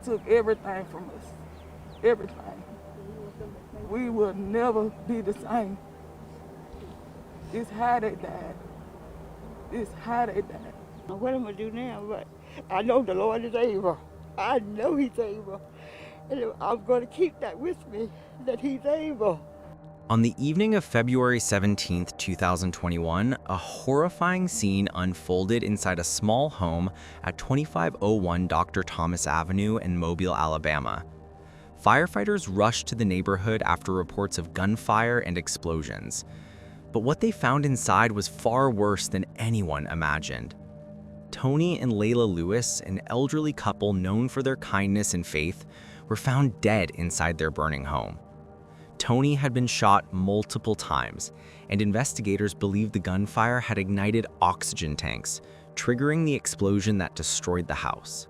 took everything from us. Everything. We will never be the same. It's how they died. It's how they died. What am I gonna do now? But I know the Lord is able. I know He's able. And I'm going to keep that with me, that He's able. On the evening of February 17th, 2021, a horrifying scene unfolded inside a small home at 2501 Dr. Thomas Avenue in Mobile, Alabama. Firefighters rushed to the neighborhood after reports of gunfire and explosions. But what they found inside was far worse than anyone imagined. Tony and Layla Lewis, an elderly couple known for their kindness and faith, were found dead inside their burning home. Tony had been shot multiple times, and investigators believed the gunfire had ignited oxygen tanks, triggering the explosion that destroyed the house.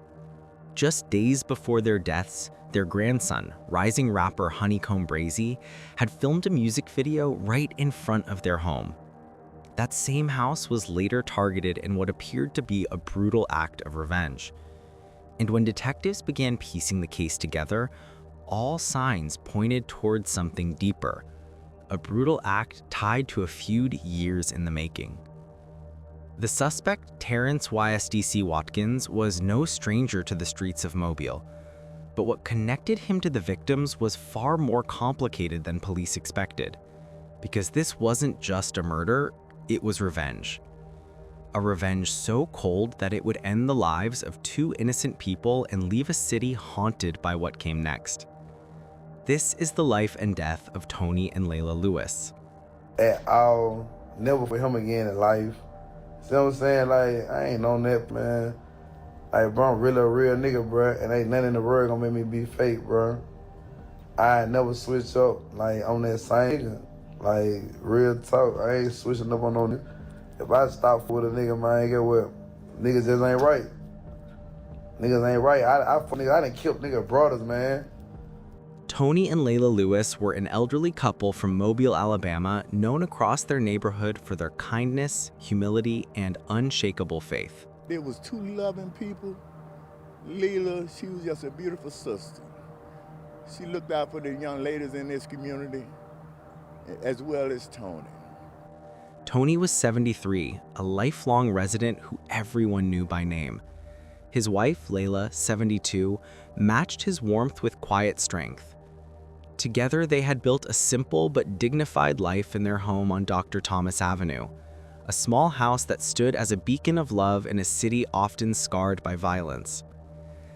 Just days before their deaths, their grandson, rising rapper Honeycomb Brazy, had filmed a music video right in front of their home. That same house was later targeted in what appeared to be a brutal act of revenge. And when detectives began piecing the case together, all signs pointed towards something deeper, a brutal act tied to a feud years in the making. The suspect, Terrence YSDC Watkins, was no stranger to the streets of Mobile, but what connected him to the victims was far more complicated than police expected, because this wasn't just a murder, it was revenge. A revenge so cold that it would end the lives of two innocent people and leave a city haunted by what came next. This is the life and death of Tony and Layla Lewis. At all, never for him again in life. See what I'm saying? Like, I ain't on that, man. Like, bro, I'm really a real nigga, bro, and ain't nothing in the world gonna make me be fake, bro. I never switch up, like, on that same nigga. Like, real talk, I ain't switching up on no nigga. If I stop with a nigga, man, get what? Niggas just ain't right. Niggas ain't right. I done killed nigga brothers, man. Tony and Layla Lewis were an elderly couple from Mobile, Alabama, known across their neighborhood for their kindness, humility, and unshakable faith. There was two loving people. Layla, she was just a beautiful sister. She looked out for the young ladies in this community, as well as Tony. Tony was 73, a lifelong resident who everyone knew by name. His wife, Layla, 72, matched his warmth with quiet strength. Together, they had built a simple but dignified life in their home on Dr. Thomas Avenue, a small house that stood as a beacon of love in a city often scarred by violence.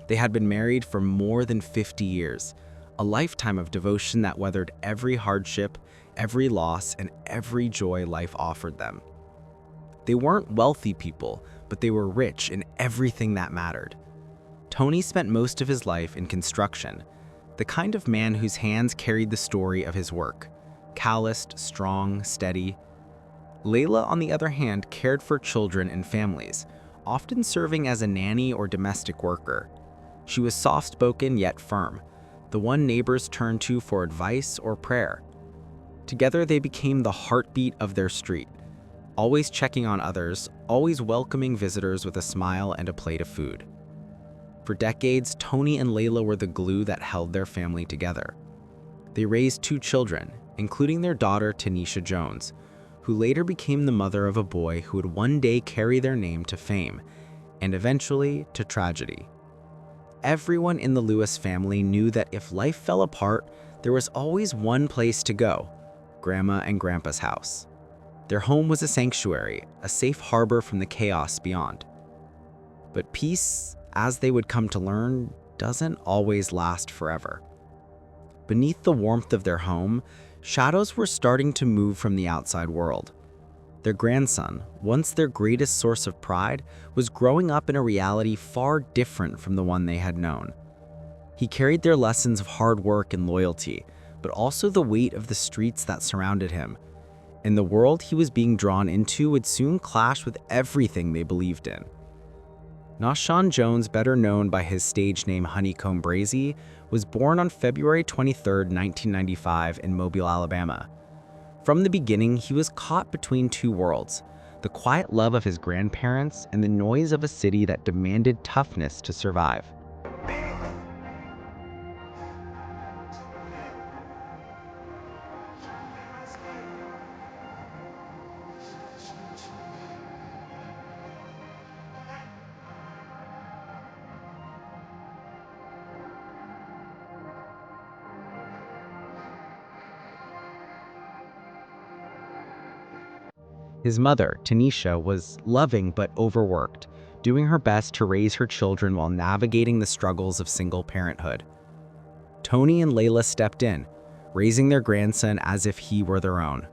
They had been married for more than 50 years, a lifetime of devotion that weathered every hardship, every loss, and every joy life offered them. They weren't wealthy people, but they were rich in everything that mattered. Tony spent most of his life in construction, the kind of man whose hands carried the story of his work, calloused, strong, steady. Layla, on the other hand, cared for children and families, often serving as a nanny or domestic worker. She was soft-spoken yet firm, the one neighbors turned to for advice or prayer. Together, they became the heartbeat of their street, always checking on others, always welcoming visitors with a smile and a plate of food. For decades, Tony and Layla were the glue that held their family together. They raised two children, including their daughter, Tanisha Jones, who later became the mother of a boy who would one day carry their name to fame, and eventually to tragedy. Everyone in the Lewis family knew that if life fell apart, there was always one place to go: Grandma and Grandpa's house. Their home was a sanctuary, a safe harbor from the chaos beyond. But peace, as they would come to learn, doesn't always last forever. Beneath the warmth of their home, shadows were starting to move from the outside world. Their grandson, once their greatest source of pride, was growing up in a reality far different from the one they had known. He carried their lessons of hard work and loyalty, but also the weight of the streets that surrounded him. And the world he was being drawn into would soon clash with everything they believed in. Nashawn Jones, better known by his stage name Honeycomb Brazy, was born on February 23, 1995 in Mobile, Alabama. From the beginning, he was caught between two worlds: the quiet love of his grandparents and the noise of a city that demanded toughness to survive. His mother, Tanisha, was loving but overworked, doing her best to raise her children while navigating the struggles of single parenthood. Tony and Layla stepped in, raising their grandson as if he were their own.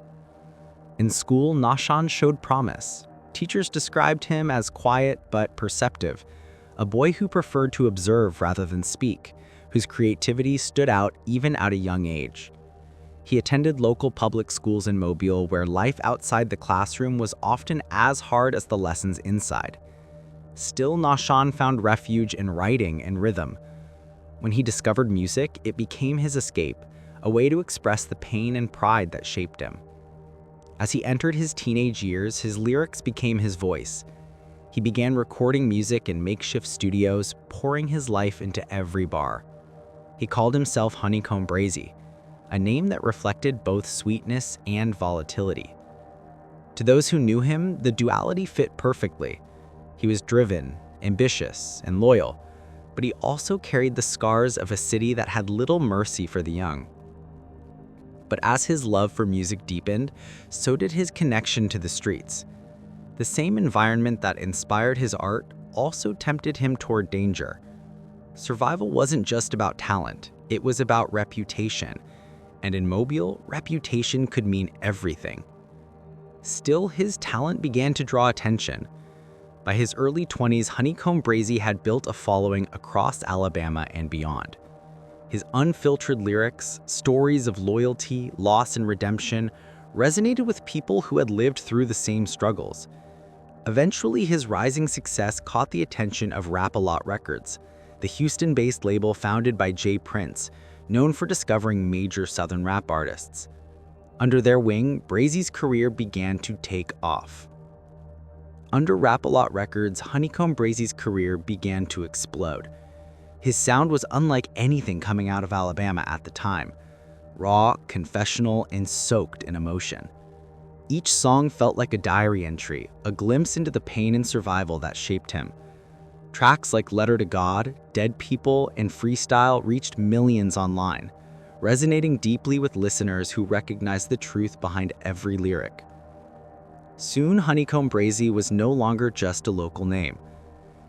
In school, Nashan showed promise. Teachers described him as quiet but perceptive, a boy who preferred to observe rather than speak, whose creativity stood out even at a young age. He attended local public schools in Mobile where life outside the classroom was often as hard as the lessons inside. Still, Nashan found refuge in writing and rhythm. When he discovered music, it became his escape, a way to express the pain and pride that shaped him. As he entered his teenage years, his lyrics became his voice. He began recording music in makeshift studios, pouring his life into every bar. He called himself Honeycomb Brazy, a name that reflected both sweetness and volatility. To those who knew him, the duality fit perfectly. He was driven, ambitious, and loyal, but he also carried the scars of a city that had little mercy for the young. But as his love for music deepened, so did his connection to the streets. The same environment that inspired his art also tempted him toward danger. Survival wasn't just about talent, it was about reputation. And in Mobile, reputation could mean everything. Still, his talent began to draw attention. By his early 20s, Honeycomb Brazy had built a following across Alabama and beyond. His unfiltered lyrics, stories of loyalty, loss, and redemption resonated with people who had lived through the same struggles. Eventually, his rising success caught the attention of Rap-A-Lot Records, the Houston-based label founded by Jay Prince, known for discovering major Southern rap artists. Under their wing, Brazy's career began to take off. Under Rap-A-Lot Records, Honeycomb Brazy's career began to explode. His sound was unlike anything coming out of Alabama at the time, raw, confessional, and soaked in emotion. Each song felt like a diary entry, a glimpse into the pain and survival that shaped him. Tracks like Letter to God, Dead People, and Freestyle reached millions online, resonating deeply with listeners who recognized the truth behind every lyric. Soon, Honeycomb Brazy was no longer just a local name.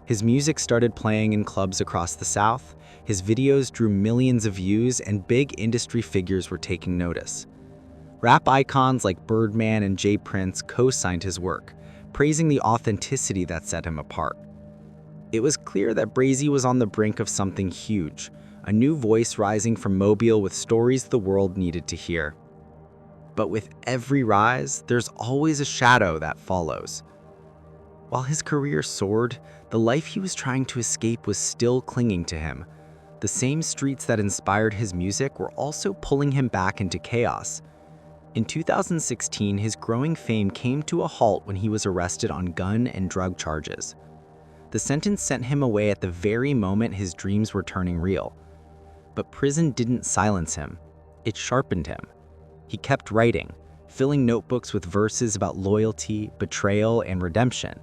His music started playing in clubs across the South, his videos drew millions of views, and big industry figures were taking notice. Rap icons like Birdman and Jay Prince co-signed his work, praising the authenticity that set him apart. It was clear that Brazy was on the brink of something huge, a new voice rising from Mobile with stories the world needed to hear. But with every rise, there's always a shadow that follows. While his career soared, the life he was trying to escape was still clinging to him. The same streets that inspired his music were also pulling him back into chaos. In 2016, his growing fame came to a halt when he was arrested on gun and drug charges. The sentence sent him away at the very moment his dreams were turning real. But prison didn't silence him. It sharpened him. He kept writing, filling notebooks with verses about loyalty, betrayal, and redemption.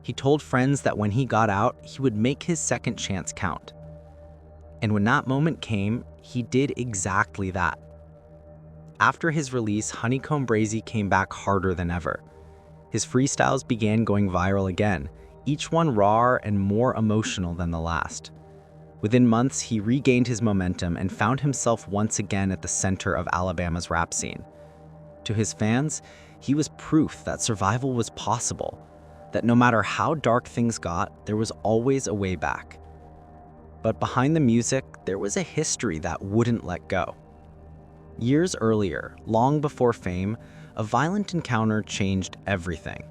He told friends that when he got out, he would make his second chance count. And when that moment came, he did exactly that. After his release, Honeycomb Brazy came back harder than ever. His freestyles began going viral again, each one rawer and more emotional than the last. Within months, he regained his momentum and found himself once again at the center of Alabama's rap scene. To his fans, he was proof that survival was possible, that no matter how dark things got, there was always a way back. But behind the music, there was a history that wouldn't let go. Years earlier, long before fame, a violent encounter changed everything.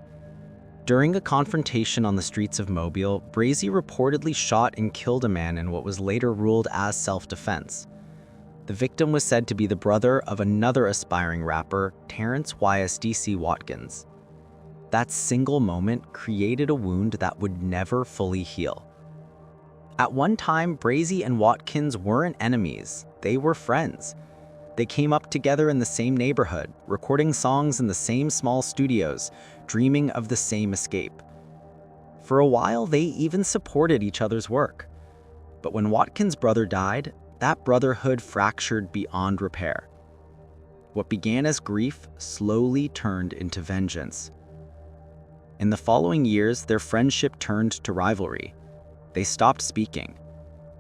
During a confrontation on the streets of Mobile, Brazy reportedly shot and killed a man in what was later ruled as self-defense. The victim was said to be the brother of another aspiring rapper, Terrence YSDC Watkins. That single moment created a wound that would never fully heal. At one time, Brazy and Watkins weren't enemies, they were friends. They came up together in the same neighborhood, recording songs in the same small studios, dreaming of the same escape. For a while, they even supported each other's work. But when Watkins' brother died, that brotherhood fractured beyond repair. What began as grief slowly turned into vengeance. In the following years, their friendship turned to rivalry. They stopped speaking.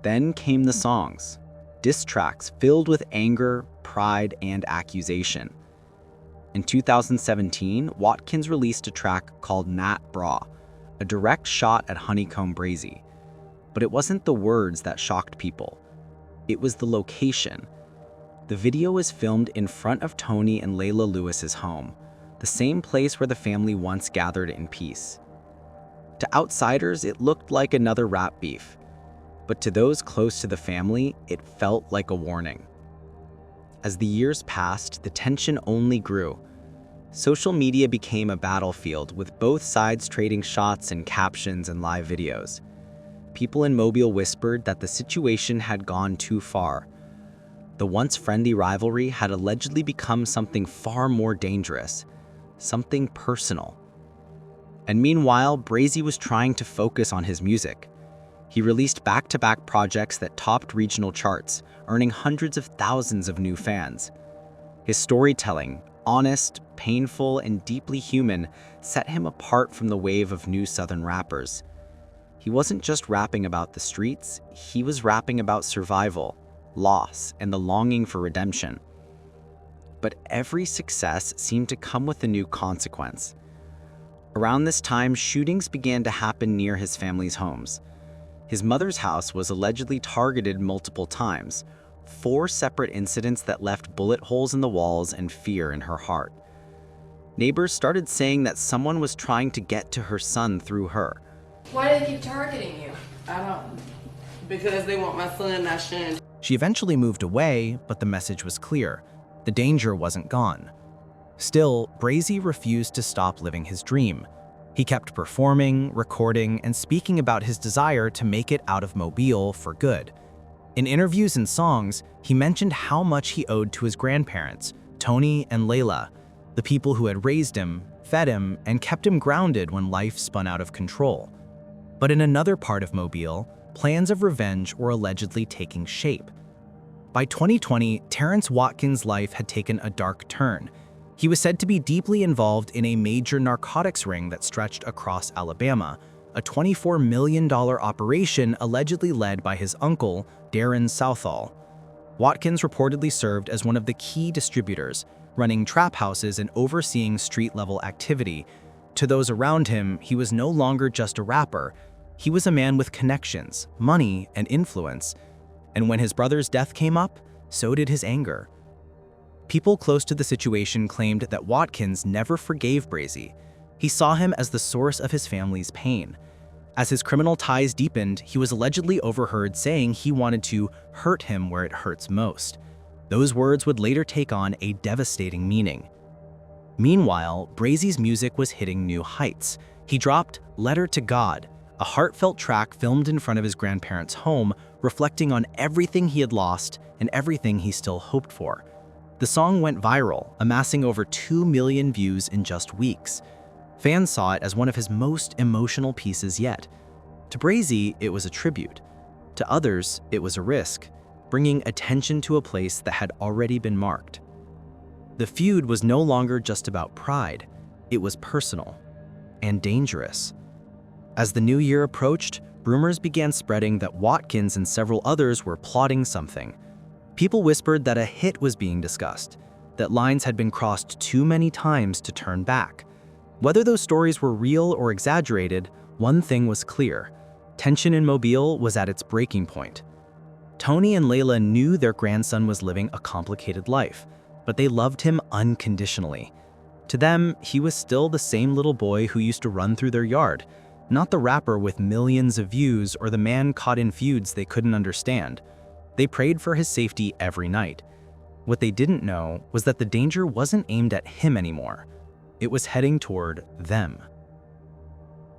Then came the songs, diss tracks filled with anger, pride, and accusation. In 2017, Watkins released a track called Nat Bra, a direct shot at Honeycomb Brazy. But it wasn't the words that shocked people. It was the location. The video was filmed in front of Tony and Layla Lewis's home, the same place where the family once gathered in peace. To outsiders, it looked like another rap beef, but to those close to the family, it felt like a warning. As the years passed, the tension only grew. Social media became a battlefield, with both sides trading shots and captions and live videos. People in Mobile whispered that the situation had gone too far. The once friendly rivalry had allegedly become something far more dangerous, something personal. And meanwhile, Brazy was trying to focus on his music. He released back-to-back projects that topped regional charts, earning hundreds of thousands of new fans. His storytelling, honest, painful, and deeply human, set him apart from the wave of new Southern rappers. He wasn't just rapping about the streets, he was rapping about survival, loss, and the longing for redemption. But every success seemed to come with a new consequence. Around this time, shootings began to happen near his family's homes. His mother's house was allegedly targeted multiple times, 4 separate incidents that left bullet holes in the walls and fear in her heart. Neighbors started saying that someone was trying to get to her son through her. Why do they keep targeting you? I don't, because they want my son not shunned. She eventually moved away, but the message was clear. The danger wasn't gone. Still, Brazy refused to stop living his dream. He kept performing, recording, and speaking about his desire to make it out of Mobile for good. In interviews and songs, he mentioned how much he owed to his grandparents, Tony and Layla, the people who had raised him, fed him, and kept him grounded when life spun out of control. But in another part of Mobile, plans of revenge were allegedly taking shape. By 2020, Terrence Watkins' life had taken a dark turn. He was said to be deeply involved in a major narcotics ring that stretched across Alabama, a $24 million operation allegedly led by his uncle, Darren Southall. Watkins reportedly served as one of the key distributors, running trap houses and overseeing street-level activity. To those around him, he was no longer just a rapper. He was a man with connections, money, and influence. And when his brother's death came up, so did his anger. People close to the situation claimed that Watkins never forgave Brazy. He saw him as the source of his family's pain. As his criminal ties deepened, he was allegedly overheard saying he wanted to hurt him where it hurts most. Those words would later take on a devastating meaning. Meanwhile, Brazy's music was hitting new heights. He dropped Letter to God, a heartfelt track filmed in front of his grandparents' home, reflecting on everything he had lost and everything he still hoped for. The song went viral, amassing over 2 million views in just weeks. Fans saw it as one of his most emotional pieces yet. To Brazy, it was a tribute. To others, it was a risk, bringing attention to a place that had already been marked. The feud was no longer just about pride, it was personal and dangerous. As the new year approached, rumors began spreading that Watkins and several others were plotting something. People whispered that a hit was being discussed, that lines had been crossed too many times to turn back. Whether those stories were real or exaggerated, one thing was clear: tension in Mobile was at its breaking point. Tony and Layla knew their grandson was living a complicated life, but they loved him unconditionally. To them, he was still the same little boy who used to run through their yard, not the rapper with millions of views or the man caught in feuds they couldn't understand. They prayed for his safety every night. What they didn't know was that the danger wasn't aimed at him anymore. It was heading toward them.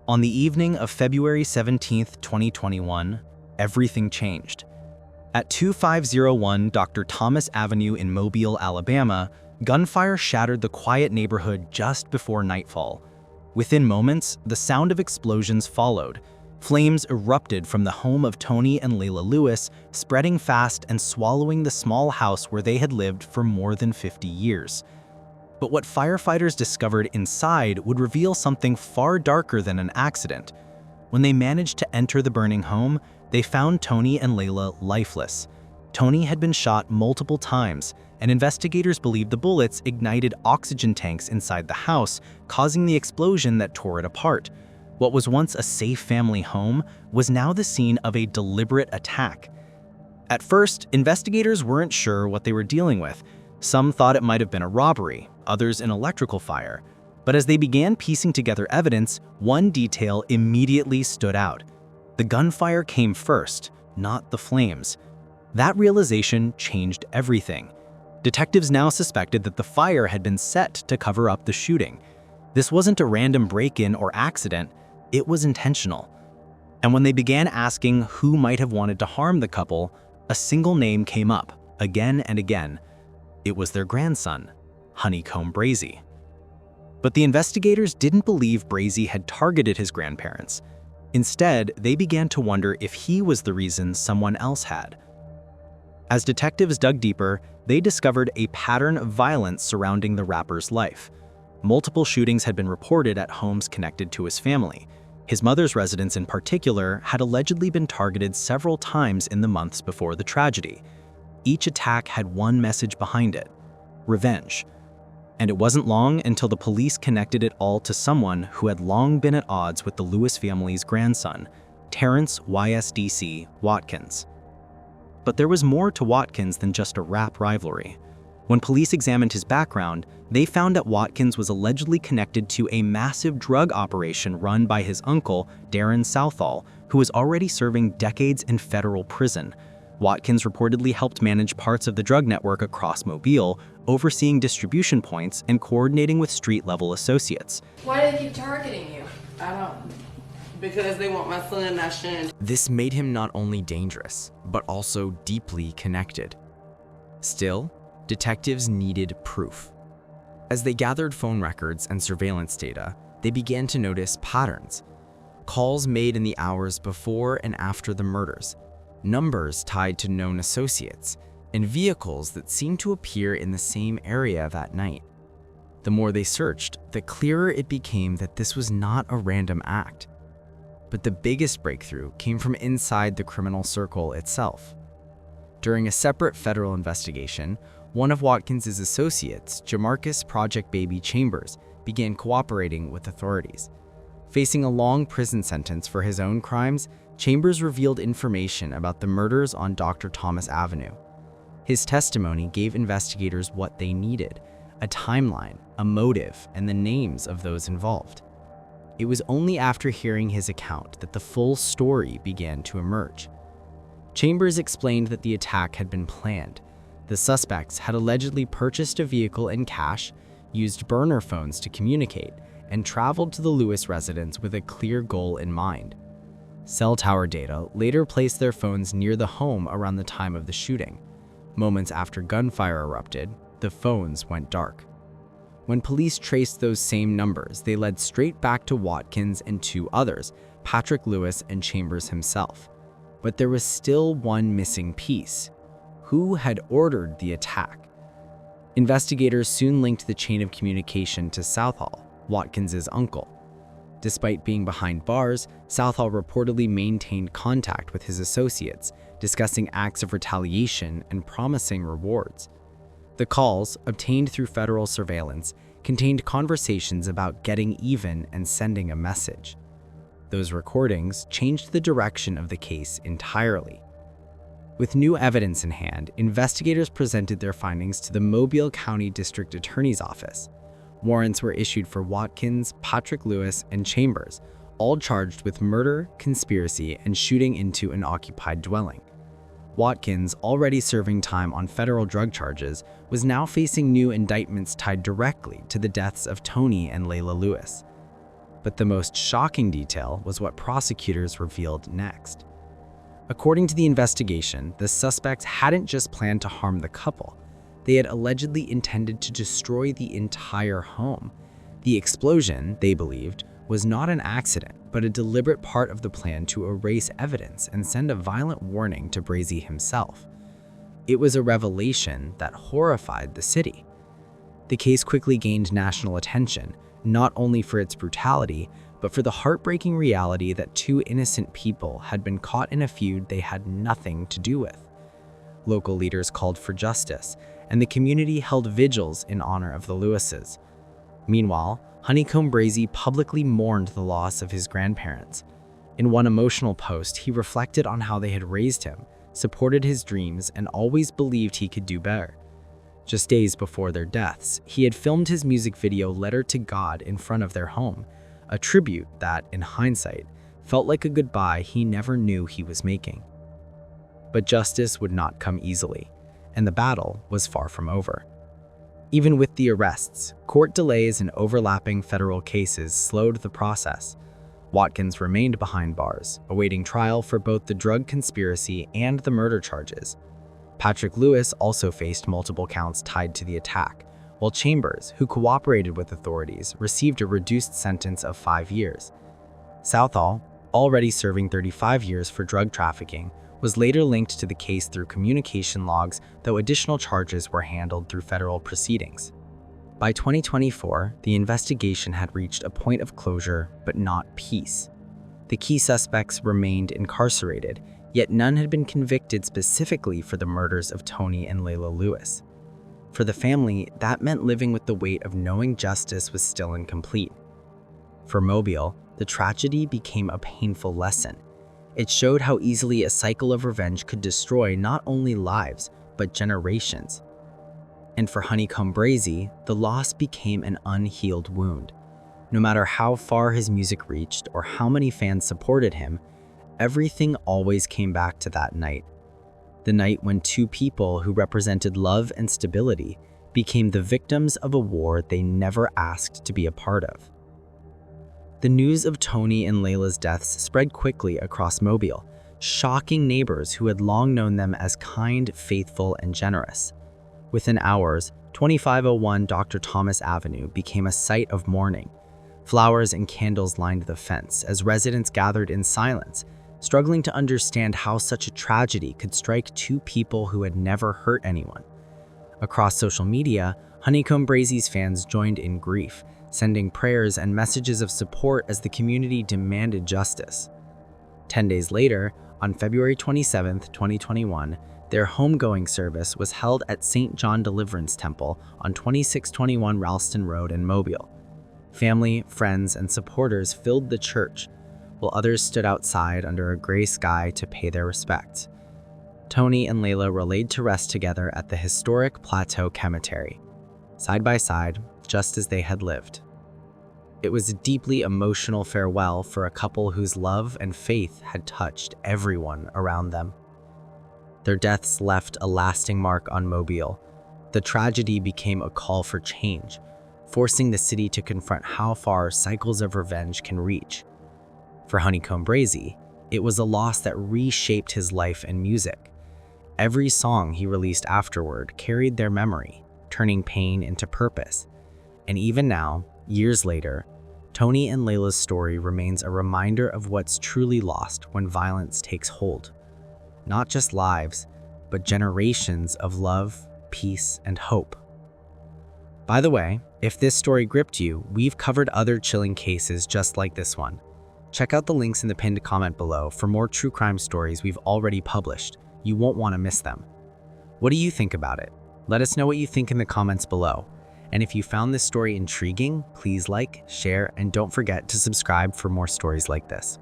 On the evening of February 17, 2021, everything changed. At 2501 Dr. Thomas Avenue in Mobile, Alabama, gunfire shattered the quiet neighborhood just before nightfall. Within moments, the sound of explosions followed. Flames erupted from the home of Tony and Layla Lewis, spreading fast and swallowing the small house where they had lived for more than 50 years. But what firefighters discovered inside would reveal something far darker than an accident. When they managed to enter the burning home, they found Tony and Layla lifeless. Tony had been shot multiple times, and investigators believe the bullets ignited oxygen tanks inside the house, causing the explosion that tore it apart. What was once a safe family home was now the scene of a deliberate attack. At first, investigators weren't sure what they were dealing with. Some thought it might have been a robbery, others an electrical fire. But as they began piecing together evidence, one detail immediately stood out. The gunfire came first, not the flames. That realization changed everything. Detectives now suspected that the fire had been set to cover up the shooting. This wasn't a random break-in or accident, it was intentional. And when they began asking who might have wanted to harm the couple, a single name came up, again and again. It was their grandson, Honeycomb Brazy. But the investigators didn't believe Brazy had targeted his grandparents. Instead, they began to wonder if he was the reason someone else had. As detectives dug deeper, they discovered a pattern of violence surrounding the rapper's life. Multiple shootings had been reported at homes connected to his family. His mother's residence in particular had allegedly been targeted several times in the months before the tragedy. Each attack had one message behind it: revenge. And it wasn't long until the police connected it all to someone who had long been at odds with the Lewis family's grandson, Terrence YSDC Watkins. But there was more to Watkins than just a rap rivalry. When police examined his background, they found that Watkins was allegedly connected to a massive drug operation run by his uncle, Darren Southall, who was already serving decades in federal prison. Watkins reportedly helped manage parts of the drug network across Mobile, overseeing distribution points and coordinating with street-level associates. Why do they keep targeting you? I don't. Because they want my son not shunned. This made him not only dangerous, but also deeply connected. Still, detectives needed proof. As they gathered phone records and surveillance data, they began to notice patterns. Calls made in the hours before and after the murders, numbers tied to known associates, and vehicles that seemed to appear in the same area that night. The more they searched, the clearer it became that this was not a random act. But the biggest breakthrough came from inside the criminal circle itself. During a separate federal investigation, one of Watkins' associates, Jamarcus Project Baby Chambers, began cooperating with authorities. Facing a long prison sentence for his own crimes, Chambers revealed information about the murders on Dr. Thomas Avenue. His testimony gave investigators what they needed: a timeline, a motive, and the names of those involved. It was only after hearing his account that the full story began to emerge. Chambers explained that the attack had been planned. The suspects had allegedly purchased a vehicle in cash, used burner phones to communicate, and traveled to the Lewis residence with a clear goal in mind. Cell tower data later placed their phones near the home around the time of the shooting. Moments after gunfire erupted, the phones went dark. When police traced those same numbers, they led straight back to Watkins and two others, Patrick Lewis and Chambers himself. But there was still one missing piece: who had ordered the attack? Investigators soon linked the chain of communication to Southall, Watkins' uncle. Despite being behind bars, Southall reportedly maintained contact with his associates, discussing acts of retaliation and promising rewards. The calls, obtained through federal surveillance, contained conversations about getting even and sending a message. Those recordings changed the direction of the case entirely. With new evidence in hand, investigators presented their findings to the Mobile County District Attorney's Office. Warrants were issued for Watkins, Patrick Lewis, and Chambers, all charged with murder, conspiracy, and shooting into an occupied dwelling. Watkins, already serving time on federal drug charges, was now facing new indictments tied directly to the deaths of Tony and Layla Lewis. But the most shocking detail was what prosecutors revealed next. According to the investigation, the suspects hadn't just planned to harm the couple. They had allegedly intended to destroy the entire home. The explosion, they believed, was not an accident, but a deliberate part of the plan to erase evidence and send a violent warning to Brazy himself. It was a revelation that horrified the city. The case quickly gained national attention, not only for its brutality, but for the heartbreaking reality that two innocent people had been caught in a feud they had nothing to do with. Local leaders called for justice, and the community held vigils in honor of the Lewises. Meanwhile, Honeycomb Brazy publicly mourned the loss of his grandparents. In one emotional post, he reflected on how they had raised him, supported his dreams, and always believed he could do better. Just days before their deaths, he had filmed his music video Letter to God in front of their home, a tribute that, in hindsight, felt like a goodbye he never knew he was making. But justice would not come easily, and the battle was far from over. Even with the arrests, court delays and overlapping federal cases slowed the process. Watkins remained behind bars, awaiting trial for both the drug conspiracy and the murder charges. Patrick Lewis also faced multiple counts tied to the attack, while Chambers, who cooperated with authorities, received a reduced sentence of 5 years. Southall, already serving 35 years for drug trafficking, was later linked to the case through communication logs, though additional charges were handled through federal proceedings. By 2024, the investigation had reached a point of closure, but not peace. The key suspects remained incarcerated, yet none had been convicted specifically for the murders of Tony and Layla Lewis. For the family, that meant living with the weight of knowing justice was still incomplete. For Mobile, the tragedy became a painful lesson. It showed how easily a cycle of revenge could destroy not only lives, but generations. And for Honeycomb Brazy, the loss became an unhealed wound. No matter how far his music reached or how many fans supported him, everything always came back to that night. The night when two people who represented love and stability became the victims of a war they never asked to be a part of. The news of Tony and Layla's deaths spread quickly across Mobile, shocking neighbors who had long known them as kind, faithful, and generous. Within hours, 2501 Dr. Thomas Avenue became a site of mourning. Flowers and candles lined the fence as residents gathered in silence, struggling to understand how such a tragedy could strike two people who had never hurt anyone. Across social media, Honeycomb Brazy's fans joined in grief, sending prayers and messages of support as the community demanded justice. 10 days later, on February 27, 2021, their homegoing service was held at St. John Deliverance Temple on 2621 Ralston Road in Mobile. Family, friends, and supporters filled the church, while others stood outside under a gray sky to pay their respects. Tony and Layla were laid to rest together at the historic Plateau Cemetery, side by side, just as they had lived. It was a deeply emotional farewell for a couple whose love and faith had touched everyone around them. Their deaths left a lasting mark on Mobile. The tragedy became a call for change, forcing the city to confront how far cycles of revenge can reach. For Honeycomb Brazy, it was a loss that reshaped his life and music. Every song he released afterward carried their memory, turning pain into purpose. And even now, years later, Tony and Layla's story remains a reminder of what's truly lost when violence takes hold. Not just lives, but generations of love, peace, and hope. By the way, if this story gripped you, we've covered other chilling cases just like this one. Check out the links in the pinned comment below for more true crime stories we've already published. You won't want to miss them. What do you think about it? Let us know what you think in the comments below. And if you found this story intriguing, please like, share, and don't forget to subscribe for more stories like this.